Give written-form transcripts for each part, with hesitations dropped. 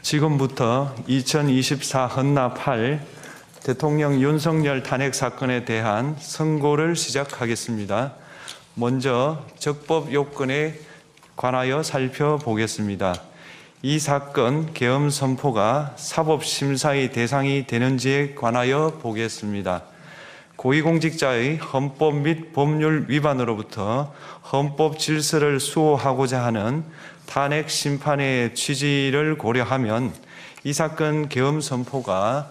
지금부터 2024 헌납 8 대통령 윤석열 탄핵 사건에 대한 선고를 시작하겠습니다. 먼저 적법 요건에 관하여 살펴보겠습니다. 이 사건 계엄 선포가 사법심사의 대상이 되는지에 관하여 보겠습니다. 고위공직자의 헌법 및 법률 위반으로부터 헌법 질서를 수호하고자 하는 탄핵 심판의 취지를 고려하면 이 사건 계엄 선포가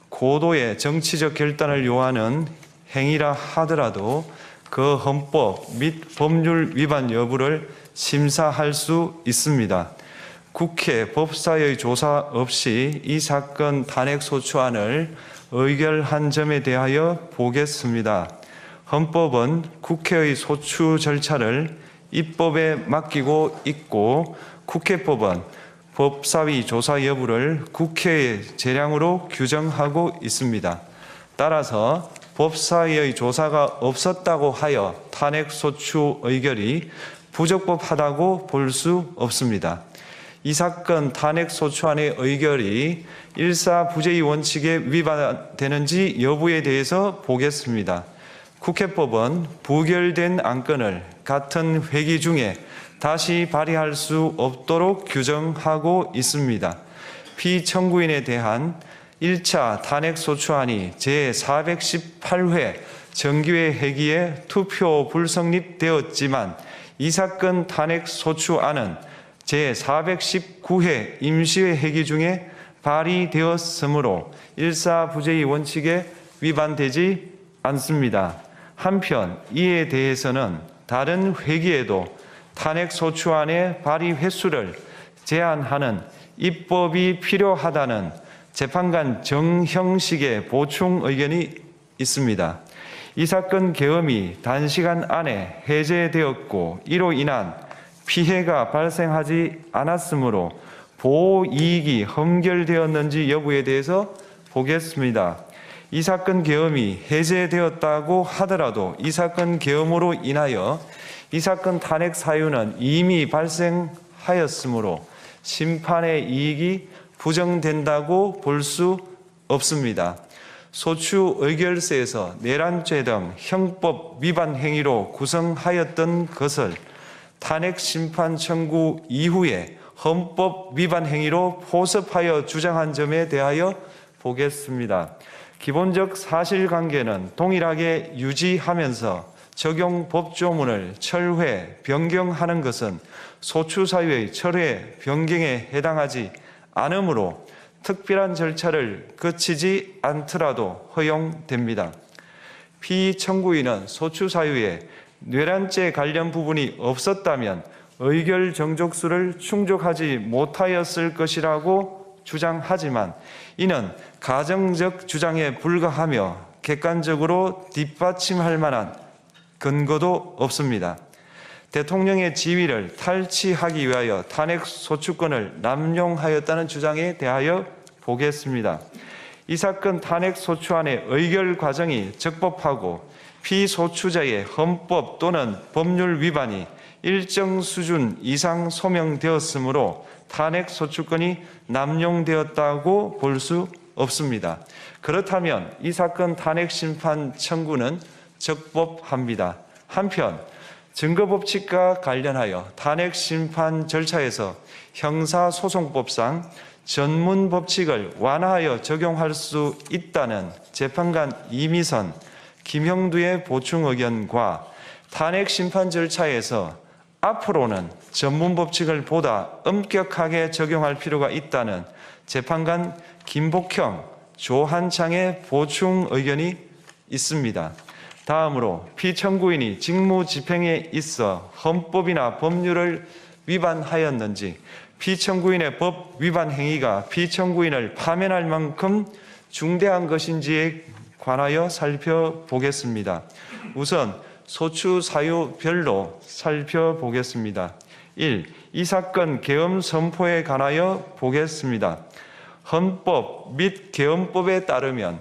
고도의 정치적 결단을 요하는 행위라 하더라도 그 헌법 및 법률 위반 여부를 심사할 수 있습니다. 국회 법사의 조사 없이 이 사건 탄핵 소추안을 의결한 점에 대하여 보겠습니다. 헌법은 국회의 소추 절차를 입법에 맡기고 있고 국회법은 법사위 조사 여부를 국회의 재량으로 규정하고 있습니다. 따라서 법사위의 조사가 없었다고 하여 탄핵 소추 의결이 부적법하다고 볼 수 없습니다. 이 사건 탄핵 소추안의 의결이 일사부재의 원칙에 위반되는지 여부에 대해서 보겠습니다. 국회법은 부결된 안건을 같은 회기 중에 다시 발의할 수 없도록 규정하고 있습니다. 피청구인에 대한 1차 탄핵 소추안이 제418회 정기회 회기에 투표 불성립되었지만 이 사건 탄핵 소추안은 제419회 임시회 회기 중에 발의되었으므로 일사부재의 원칙에 위반되지 않습니다. 한편 이에 대해서는 다른 회기에도 탄핵 소추안의 발의 횟수를 제한하는 입법이 필요하다는 재판관 정형식의 보충 의견이 있습니다. 이 사건 계엄이 단시간 안에 해제되었고 이로 인한 피해가 발생하지 않았으므로 보호 이익이 험결되었는지 여부에 대해서 보겠습니다. 이 사건 계엄이 해제되었다고 하더라도 이 사건 계엄으로 인하여 이 사건 탄핵 사유는 이미 발생하였으므로 심판의 이익이 부정된다고 볼 수 없습니다. 소추 의결서에서 내란죄 등 형법 위반 행위로 구성하였던 것을 탄핵 심판 청구 이후에 헌법 위반 행위로 포섭하여 주장한 점에 대하여 보겠습니다. 기본적 사실관계는 동일하게 유지하면서 적용 법조문을 철회, 변경하는 것은 소추 사유의 철회, 변경에 해당하지 않으므로 특별한 절차를 거치지 않더라도 허용됩니다. 피청구인은 소추 사유에 내란죄 관련 부분이 없었다면 의결 정족수를 충족하지 못하였을 것이라고 주장하지만 이는 가정적 주장에 불과하며 객관적으로 뒷받침할 만한 근거도 없습니다. 대통령의 지위를 탈취하기 위하여 탄핵 소추권을 남용하였다는 주장에 대하여 보겠습니다. 이 사건 탄핵 소추안의 의결 과정이 적법하고 피소추자의 헌법 또는 법률 위반이 일정 수준 이상 소명되었으므로 탄핵 소추권이 남용되었다고 볼 수 없습니다. 그렇다면 이 사건 탄핵 심판 청구는 적법합니다. 한편 증거법칙과 관련하여 탄핵 심판 절차에서 형사소송법상 전문 법칙을 완화하여 적용할 수 있다는 재판관 이미선, 김형두의 보충 의견과 탄핵 심판 절차에서 앞으로는 전문 법칙을 보다 엄격하게 적용할 필요가 있다는 재판관 김복형, 조한창의 보충 의견이 있습니다. 다음으로 피청구인이 직무집행에 있어 헌법이나 법률을 위반하였는지 피청구인의 법 위반 행위가 피청구인을 파면할 만큼 중대한 것인지에 관하여 살펴보겠습니다. 우선 소추 사유별로 살펴보겠습니다. 1. 이 사건 계엄 선포에 관하여 보겠습니다. 헌법 및 계엄법에 따르면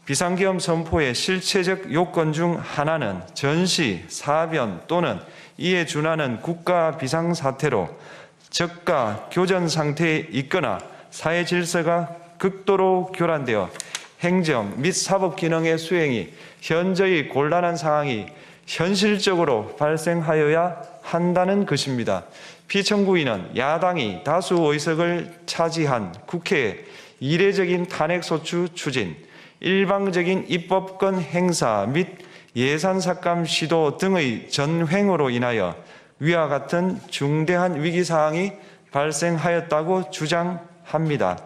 비상계엄 선포의 실체적 요건 중 하나는 전시, 사변 또는 이에 준하는 국가 비상사태로 저가 교전 상태에 있거나 사회 질서가 극도로 교란되어 행정 및 사법 기능의 수행이 현저히 곤란한 상황이 현실적으로 발생하여야 한다는 것입니다. 피청구인은 야당이 다수 의석을 차지한 국회의 이례적인 탄핵소추 추진, 일방적인 입법권 행사 및 예산 삭감 시도 등의 전횡으로 인하여 위와 같은 중대한 위기사항이 발생하였다고 주장합니다.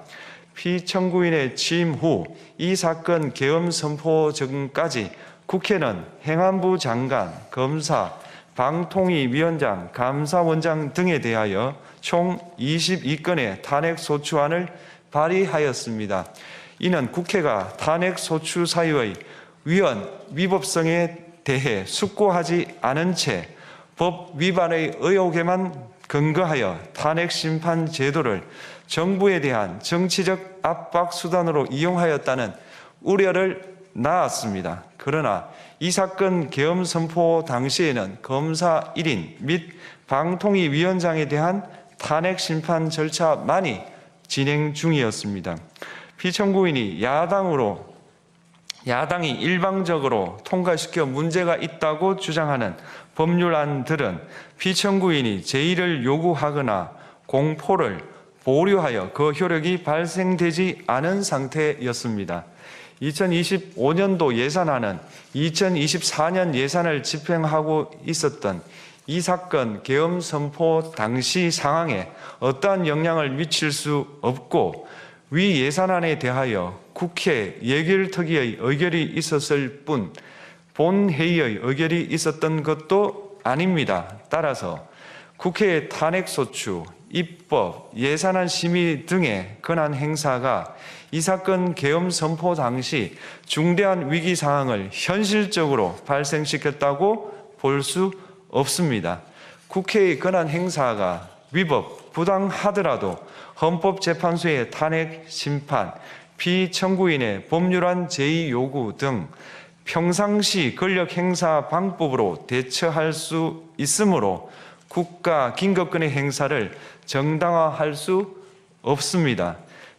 피청구인의 취임 후 이 사건 계엄 선포 전까지 국회는 행안부 장관, 검사, 방통위위원장, 감사원장 등에 대하여 총 22건의 탄핵소추안을 발의하였습니다. 이는 국회가 탄핵소추 사유의 위헌, 위법성에 대해 숙고하지 않은 채 법 위반의 의혹에만 근거하여 탄핵심판 제도를 정부에 대한 정치적 압박 수단으로 이용하였다는 우려를 낳았습니다. 그러나 이 사건 계엄 선포 당시에는 검사 1인 및 방통위위원장에 대한 탄핵심판 절차만이 진행 중이었습니다. 피청구인이 야당이 일방적으로 통과시켜 문제가 있다고 주장하는 법률안들은 피청구인이 제의를 요구하거나 공포를 보류하여 그 효력이 발생되지 않은 상태였습니다. 2025년도 예산안은 2024년 예산을 집행하고 있었던 이 사건 계엄 선포 당시 상황에 어떠한 영향을 미칠 수 없고 위 예산안에 대하여 국회 예결특위의 의결이 있었을 뿐 본회의의 의결이 있었던 것도 아닙니다. 따라서 국회의 탄핵소추, 입법, 예산안 심의 등의 권한 행사가 이 사건 계엄 선포 당시 중대한 위기 상황을 현실적으로 발생시켰다고 볼 수 없습니다. 국회의 권한 행사가 위법, 부당하더라도 헌법재판소의 탄핵 심판, 피청구인의 법률안 제의 요구 등 평상시 권력 행사 방법으로 대처할 수 있으므로 국가 긴급권의 행사를 정당화할 수 없습니다.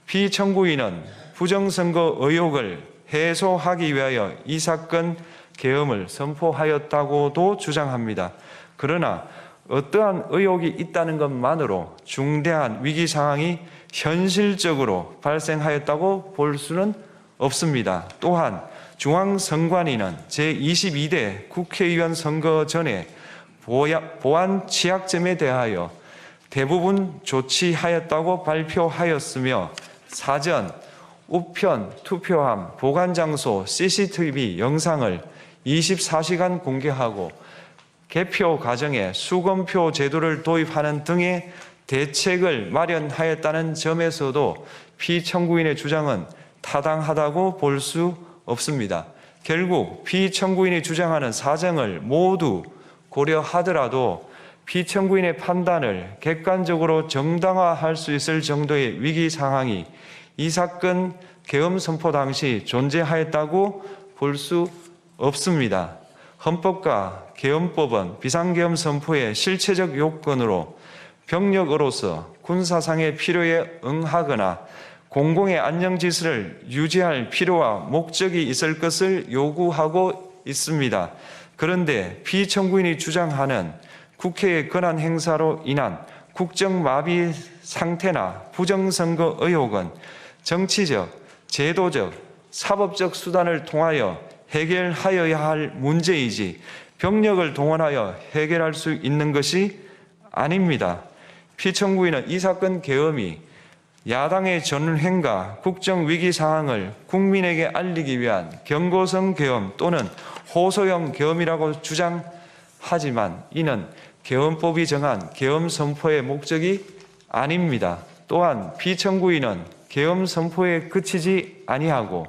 피청구인은 부정선거 의혹을 해소하기 위하여 이 사건 계엄을 선포하였다고도 주장합니다. 그러나 어떠한 의혹이 있다는 것만으로 중대한 위기 상황이 현실적으로 발생하였다고 볼 수는 없습니다. 또한 중앙선관위는 제22대 국회의원 선거 전에 보안 취약점에 대하여 대부분 조치하였다고 발표하였으며 사전, 우편, 투표함, 보관장소, CCTV 영상을 24시간 공개하고 개표 과정에 수검표 제도를 도입하는 등의 대책을 마련하였다는 점에서도 피청구인의 주장은 타당하다고 볼 수 없습니다. 결국 피청구인이 주장하는 사정을 모두 고려하더라도 피청구인의 판단을 객관적으로 정당화할 수 있을 정도의 위기 상황이 이 사건 계엄 선포 당시 존재하였다고 볼 수 없습니다. 헌법과 계엄법은 비상계엄 선포의 실체적 요건으로 병력으로서 군사상의 필요에 응하거나 공공의 안정질서를 유지할 필요와 목적이 있을 것을 요구하고 있습니다. 그런데 피청구인이 주장하는 국회의 권한 행사로 인한 국정마비 상태나 부정선거 의혹은 정치적, 제도적, 사법적 수단을 통하여 해결하여야 할 문제이지 병력을 동원하여 해결할 수 있는 것이 아닙니다. 피청구인은 이 사건 계엄이 야당의 전횡과 국정위기 상황을 국민에게 알리기 위한 경고성 계엄 또는 호소형 계엄이라고 주장하지만 이는 계엄법이 정한 계엄 선포의 목적이 아닙니다. 또한 피청구인은 계엄 선포에 그치지 아니하고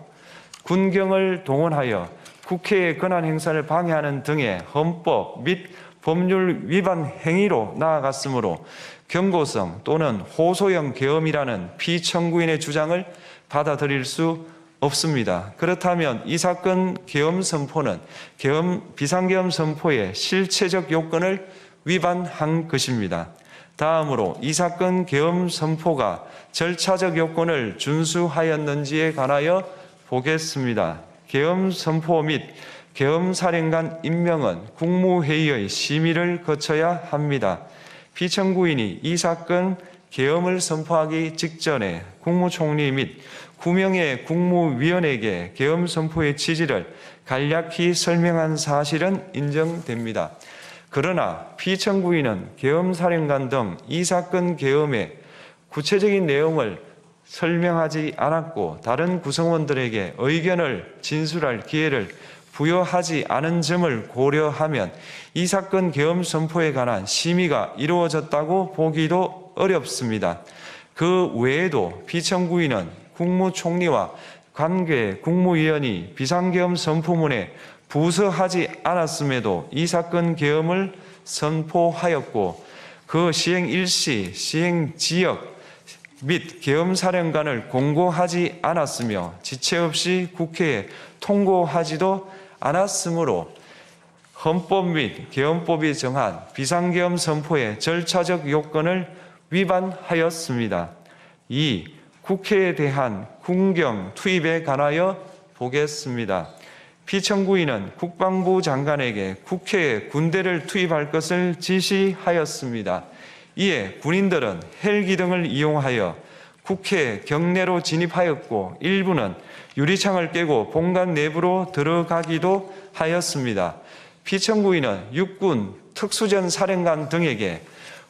군경을 동원하여 국회의 권한 행사를 방해하는 등의 헌법 및 법률 위반 행위로 나아갔으므로 경고성 또는 호소형 계엄이라는 피청구인의 주장을 받아들일 수 없습니다. 그렇다면 이 사건 계엄 선포는 비상계엄 선포의 실체적 요건을 위반한 것입니다. 다음으로 이 사건 계엄 선포가 절차적 요건을 준수하였는지에 관하여 보겠습니다. 계엄 선포 및 계엄 사령관 임명은 국무회의의 심의를 거쳐야 합니다. 피청구인이 이 사건 계엄을 선포하기 직전에 국무총리 및 9명의 국무위원에게 계엄 선포의 취지를 간략히 설명한 사실은 인정됩니다. 그러나 피청구인은 계엄사령관 등 이 사건 계엄의 구체적인 내용을 설명하지 않았고 다른 구성원들에게 의견을 진술할 기회를 부여하지 않은 점을 고려하면 이 사건 계엄 선포에 관한 심의가 이루어졌다고 보기도 어렵습니다. 그 외에도 피청구인은 국무총리와 관계 국무위원이 비상계엄 선포문에 부서하지 않았음에도 이 사건 계엄을 선포하였고 그 시행 일시, 시행 지역 및 계엄사령관을 공고하지 않았으며 지체 없이 국회에 통고하지도 않았으므로 헌법 및 계엄법이 정한 비상계엄 선포의 절차적 요건을 위반하였습니다. 2. 국회에 대한 군경 투입에 관하여 보겠습니다. 피청구인은 국방부 장관에게 국회에 군대를 투입할 것을 지시하였습니다. 이에 군인들은 헬기 등을 이용하여 국회 경내로 진입하였고 일부는 유리창을 깨고 본관 내부로 들어가기도 하였습니다. 피청구인은 육군 특수전 사령관 등에게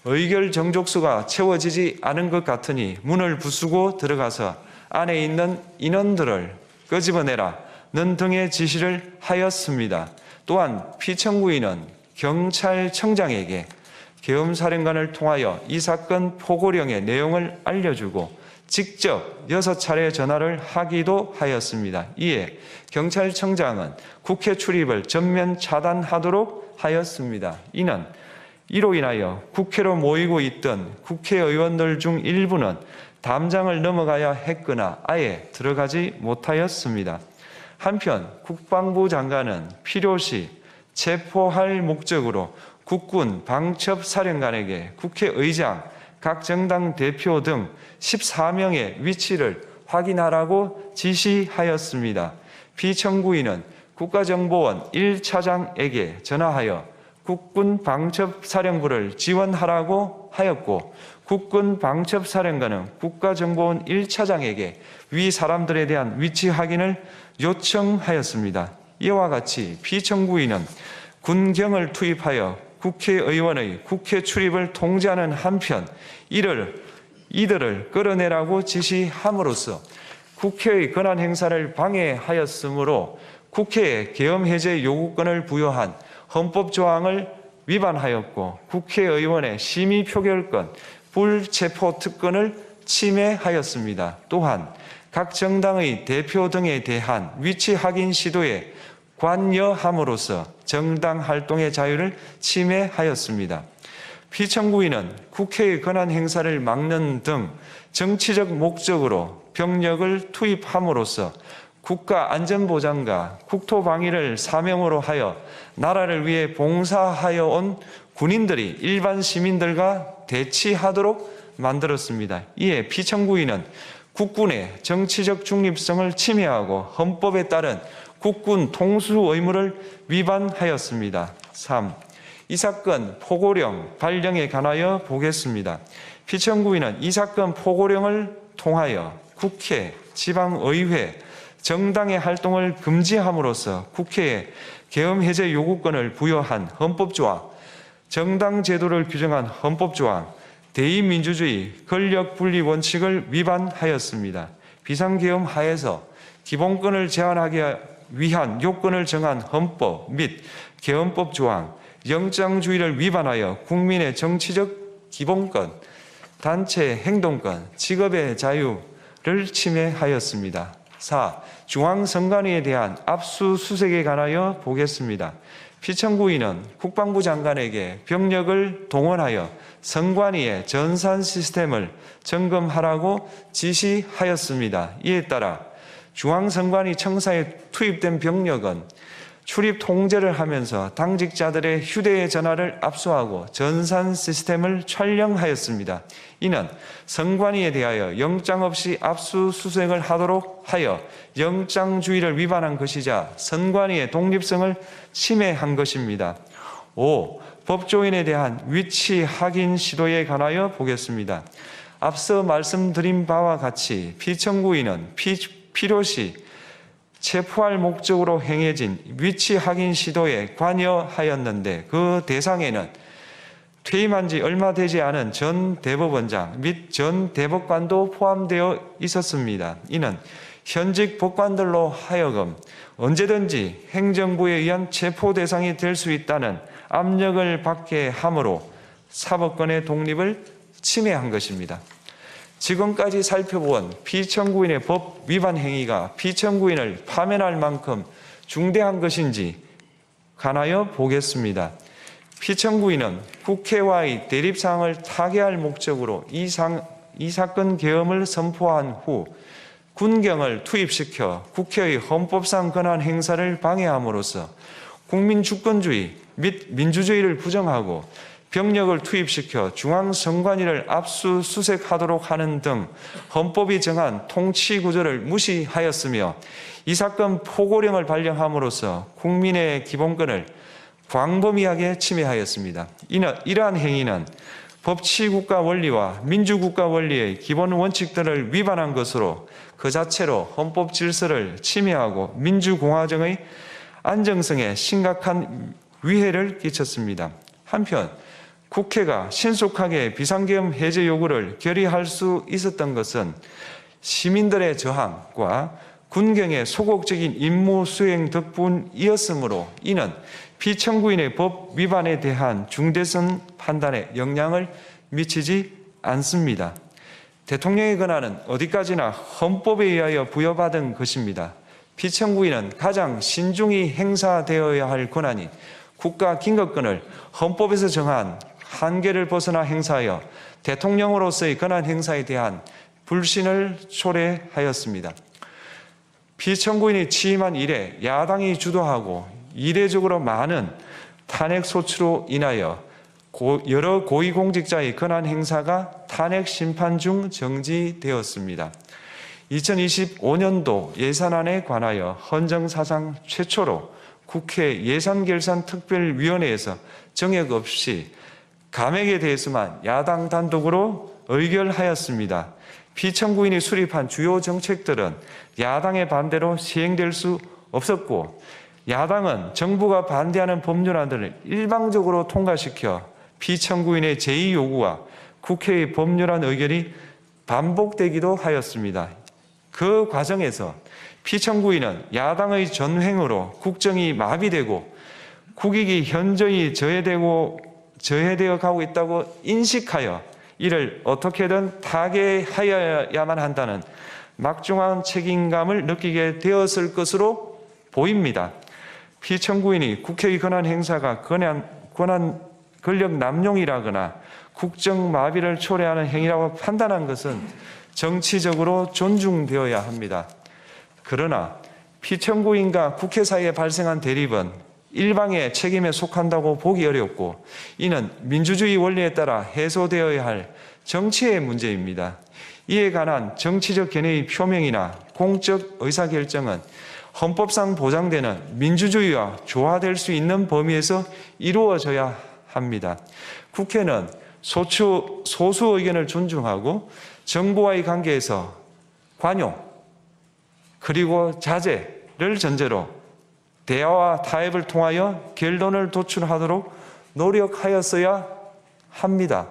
의결 정족수가 채워지지 않은 것 같으니 문을 부수고 들어가서 안에 있는 인원들을 끄집어내라는 등의 지시를 하였습니다. 또한 피청구인은 경찰청장에게 계엄사령관을 통하여 이 사건 포고령의 내용을 알려주고 직접 6차례 전화를 하기도 하였습니다. 이에 경찰청장은 국회 출입을 전면 차단하도록 하였습니다. 이는 이로 인하여 국회로 모이고 있던 국회의원들 중 일부는 담장을 넘어가야 했거나 아예 들어가지 못하였습니다. 한편 국방부 장관은 필요시 체포할 목적으로 국군 방첩사령관에게 국회의장, 각 정당 대표 등 14명의 위치를 확인하라고 지시하였습니다. 피청구인은 국가정보원 1차장에게 전화하여 국군 방첩사령부를 지원하라고 하였고 국군 방첩사령관은 국가정보원 1차장에게 위 사람들에 대한 위치 확인을 요청하였습니다. 이와 같이 피청구인은 군경을 투입하여 국회의원의 국회 출입을 통제하는 한편 이들을 끌어내라고 지시함으로써 국회의 권한 행사를 방해하였으므로 국회에 계엄 해제 요구권을 부여한 헌법 조항을 위반하였고 국회의원의 심의 표결권, 불체포 특권을 침해하였습니다. 또한 각 정당의 대표 등에 대한 위치 확인 시도에 관여함으로써 정당 활동의 자유를 침해하였습니다. 피청구인은 국회의 권한 행사를 막는 등 정치적 목적으로 병력을 투입함으로써 국가 안전보장과 국토방위를 사명으로 하여 나라를 위해 봉사하여 온 군인들이 일반 시민들과 대치하도록 만들었습니다. 이에 피청구인은 국군의 정치적 중립성을 침해하고 헌법에 따른 국군 통수 의무를 위반하였습니다. 3. 이 사건 포고령 발령에 관하여 보겠습니다. 피청구인은 이 사건 포고령을 통하여 국회, 지방의회, 정당의 활동을 금지함으로써 국회에 계엄 해제 요구권을 부여한 헌법조항, 정당 제도를 규정한 헌법조항, 대의민주주의 권력분리 원칙을 위반하였습니다. 비상계엄 하에서 기본권을 제한하기 위한 요건을 정한 헌법 및 계엄법 조항, 영장주의를 위반하여 국민의 정치적 기본권, 단체 행동권, 직업의 자유를 침해하였습니다. 4. 중앙선관위에 대한 압수수색에 관하여 보겠습니다. 피청구인은 국방부 장관에게 병력을 동원하여 선관위의 전산 시스템을 점검하라고 지시하였습니다. 이에 따라 중앙선관위 청사에 투입된 병력은 출입 통제를 하면서 당직자들의 휴대전화를 압수하고 전산 시스템을 촬영하였습니다. 이는 선관위에 대하여 영장 없이 압수수색을 하도록 하여 영장주의를 위반한 것이자 선관위의 독립성을 침해한 것입니다. 5. 법조인에 대한 위치 확인 시도에 관하여 보겠습니다. 앞서 말씀드린 바와 같이 피청구인은 필요시 체포할 목적으로 행해진 위치 확인 시도에 관여하였는데 그 대상에는 퇴임한 지 얼마 되지 않은 전 대법원장 및 전 대법관도 포함되어 있었습니다. 이는 현직 법관들로 하여금 언제든지 행정부에 의한 체포 대상이 될 수 있다는 압력을 받게 함으로 사법권의 독립을 침해한 것입니다. 지금까지 살펴본 피청구인의 법 위반 행위가 피청구인을 파면할 만큼 중대한 것인지 관하여 보겠습니다. 피청구인은 국회와의 대립사항을 타개할 목적으로 이 사건 계엄을 선포한 후 군경을 투입시켜 국회의 헌법상 권한 행사를 방해함으로써 국민 주권주의 및 민주주의를 부정하고 병력을 투입시켜 중앙선관위를 압수수색하도록 하는 등 헌법이 정한 통치구조를 무시하였으며 이 사건 포고령을 발령함으로써 국민의 기본권을 광범위하게 침해하였습니다. 이러한 행위는 법치국가 원리와 민주국가 원리의 기본 원칙들을 위반한 것으로 그 자체로 헌법 질서를 침해하고 민주공화정의 안정성에 심각한 위해를 끼쳤습니다. 한편 국회가 신속하게 비상계엄 해제 요구를 결의할 수 있었던 것은 시민들의 저항과 군경의 소극적인 임무 수행 덕분이었으므로 이는 피청구인의 법 위반에 대한 중대성 판단에 영향을 미치지 않습니다. 대통령의 권한은 어디까지나 헌법에 의하여 부여받은 것입니다. 피청구인은 가장 신중히 행사되어야 할 권한이 국가 긴급권을 헌법에서 정한 한계를 벗어나 행사하여 대통령으로서의 권한 행사에 대한 불신을 초래하였습니다. 피청구인이 취임한 이래 야당이 주도하고 이례적으로 많은 탄핵 소추로 인하여 여러 고위공직자의 권한 행사가 탄핵 심판 중 정지되었습니다. 2025년도 예산안에 관하여 헌정사상 최초로 국회 예산결산특별위원회에서 정액 없이 감액에 대해서만 야당 단독으로 의결하였습니다. 피청구인이 수립한 주요 정책들은 야당의 반대로 시행될 수 없었고 야당은 정부가 반대하는 법률안들을 일방적으로 통과시켜 피청구인의 제의 요구와 국회의 법률안 의결이 반복되기도 하였습니다. 그 과정에서 피청구인은 야당의 전횡으로 국정이 마비되고 국익이 현저히 저해되어 가고 있다고 인식하여 이를 어떻게든 타개하여야만 한다는 막중한 책임감을 느끼게 되었을 것으로 보입니다. 피청구인이 국회의 권한 행사가 권력 남용이라거나 국정 마비를 초래하는 행위라고 판단한 것은 정치적으로 존중되어야 합니다. 그러나 피청구인과 국회 사이에 발생한 대립은 일방의 책임에 속한다고 보기 어렵고 이는 민주주의 원리에 따라 해소되어야 할 정치의 문제입니다. 이에 관한 정치적 견해의 표명이나 공적 의사결정은 헌법상 보장되는 민주주의와 조화될 수 있는 범위에서 이루어져야 합니다. 국회는 소수 의견을 존중하고 정부와의 관계에서 관용 그리고 자제를 전제로 대화와 타협을 통하여 결론을 도출하도록 노력하였어야 합니다.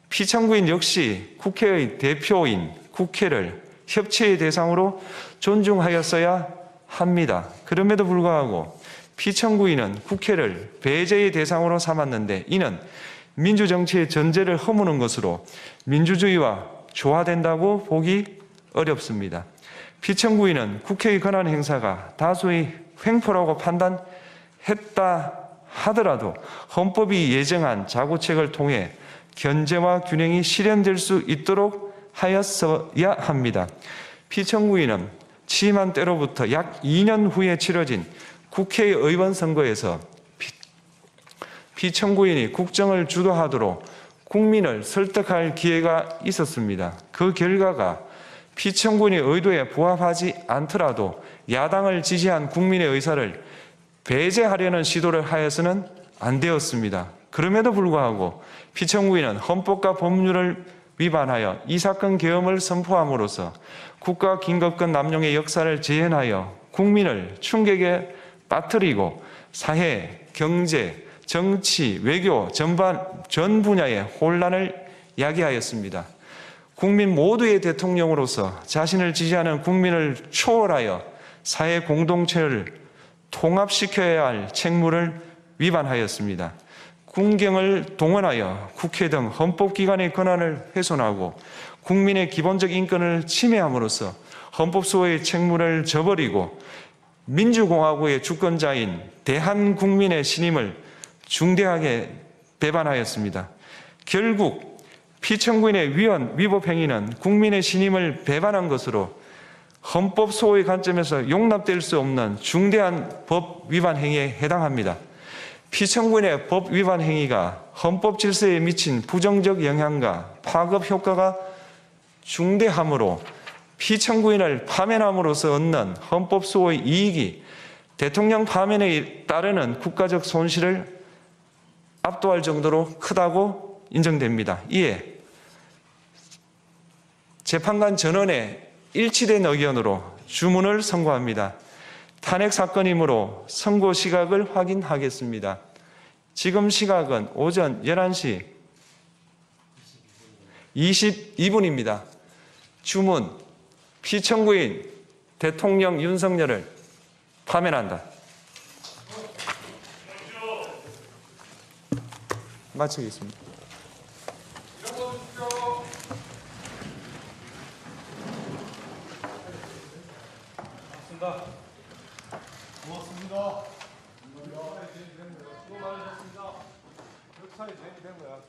피청구인 역시 국회의 대표인 국회를 협치의 대상으로 존중하였어야 합니다. 그럼에도 불구하고 피청구인은 국회를 배제의 대상으로 삼았는데 이는 민주정치의 전제를 허무는 것으로 민주주의와 조화된다고 보기 어렵습니다. 피청구인은 국회의 권한 행사가 다수의 횡포라고 판단했다 하더라도 헌법이 예정한 자구책을 통해 견제와 균형이 실현될 수 있도록 하였어야 합니다. 피청구인은 취임한 때로부터 약 2년 후에 치러진 국회의원 선거에서 피청구인이 국정을 주도하도록 국민을 설득할 기회가 있었습니다. 그 결과가 피청구인의 의도에 부합하지 않더라도 야당을 지지한 국민의 의사를 배제하려는 시도를 하여서는 안 되었습니다. 그럼에도 불구하고 피청구인은 헌법과 법률을 위반하여 이 사건 계엄을 선포함으로써 국가 긴급권 남용의 역사를 재현하여 국민을 충격에 빠뜨리고 사회, 경제, 정치, 외교 전 분야의 혼란을 야기하였습니다. 국민 모두의 대통령으로서 자신을 지지하는 국민을 초월하여 사회 공동체를 통합시켜야 할 책무를 위반하였습니다. 군경을 동원하여 국회 등 헌법기관의 권한을 훼손하고 국민의 기본적 인권을 침해함으로써 헌법소의 책무를 저버리고 민주공화국의 주권자인 대한국민의 신임을 중대하게 배반하였습니다. 결국 피청구인의 위법 행위는 국민의 신임을 배반한 것으로 헌법소의 관점에서 용납될 수 없는 중대한 법 위반 행위에 해당합니다. 피청구인의 법 위반 행위가 헌법 질서에 미친 부정적 영향과 파급 효과가 중대하므로 피청구인을 파면함으로써 얻는 헌법소의 이익이 대통령 파면에 따르는 국가적 손실을 압도할 정도로 크다고 인정됩니다. 이에 재판관 전원의 일치된 의견으로 주문을 선고합니다. 탄핵 사건이므로 선고 시각을 확인하겠습니다. 지금 시각은 오전 11시 22분입니다. 주문, 피청구인 대통령 윤석열을 파면한다. 마치겠습니다. 고맙습니다. 수고 많으셨습니다. 역사에 제일이 된 거야.